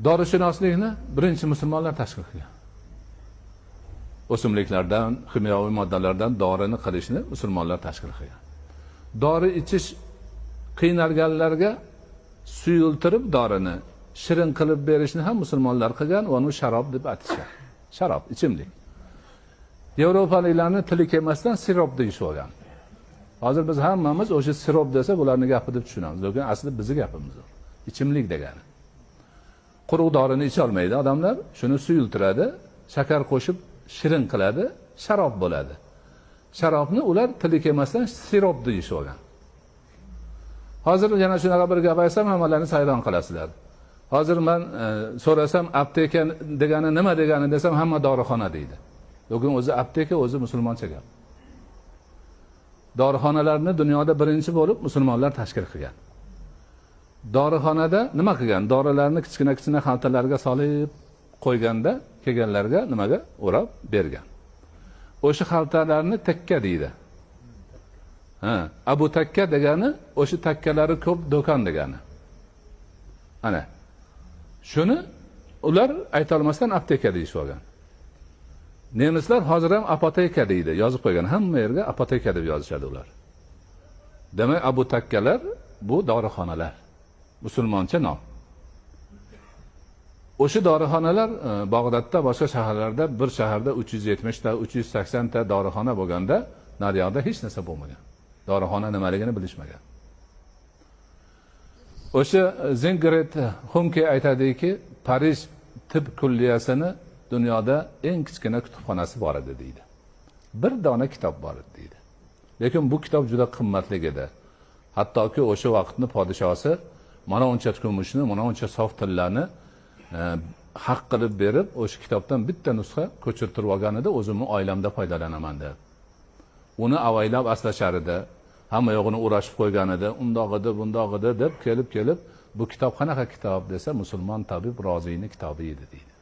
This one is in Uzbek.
Dorishunoslikni birinchi musulmonlar tashkil qilgan. O'simliklardan, kimyoviy moddalardan dorini qilishni musulmonlar tashkil qilgan. Dori ichish qiynalganlarga suyultirib dorini shirin qilib berishni ham musulmonlar qilgan va uni sharob deb atashgan. Sharob, ichimlik. Yevropaliklarning tili kelmasdan sirop deyishib olgan. Hozir biz hammamiz o'sha sirop desa bularning gapi deb tushunamiz. Lekin aslida bizning gapimiz u. Ichimlik degani. Quruq dorini icha olmaydi odamlar, shuni suyultiradi, shakar qo'shib shirin qiladi, sharob bo'ladi. Sharobni ular tili kelmasdan sirop deyishib olgan. Hozir yana shunaqa bir gap aytsam, hammalarni sayron qilasizlar. Hozir men so'rasam, apteka degani nima degani desam, hamma dorixona deydi. Lekin o'zi apteka o'zi musulmoncha gap. Dorixonalarni dunyoda birinchi bo'lib musulmonlar tashkil qilgan. Dorixonada nima qilgan? Dorilarni kichkina xaltalarga solib qo'yganda kelganlarga nimaga o'rab bergan. O'sha xaltalarni takka deydi. Abu Takka degani o'sha takkalari ko'p do'kon degani. Ana. Shuni ular ayta olmasdan apteka deyishib olgan. Nemislar hozir ham apoteka deydi, yozib qo'ygan. Hamma yerga apoteka deb yozishadi ular. Demak, Abu Takkalar bu dorixonalar. Musulmoncha nom. O'sha dorixonalar Bag'dodda, boshqa shaharlarda, bir shaharda 370 ta, 380 ta dorixona bo'lganda, naryoqda hech narsa bo'lmagan. Dorixona nimaligini bilishmagan. O'sha Zengret Hunke aytadiki, Parij tib kulliyasini dunyoda eng kichkina kutubxonasi bor edi deydi. Bir dona kitob bor edi deydi. Lekin bu kitob juda qimmatli edi. Hattoki o'sha vaqtni podshosi mana uncha kumushni, mana uncha sof tillarni haq qilib berib, o'sha kitobdan bitta nusxa ko'chirtirib olgan edi, o'zimni oilamda foydalanaman deb. Uni avaylab aslashar edi. Hamma yo'g'ini o'rashib qo'ygan edi, undoq edi, bundoq edi deb kelib bu kitob qanaqa kitob desa, musulmon tabib Roziyning kitobi edi deydi.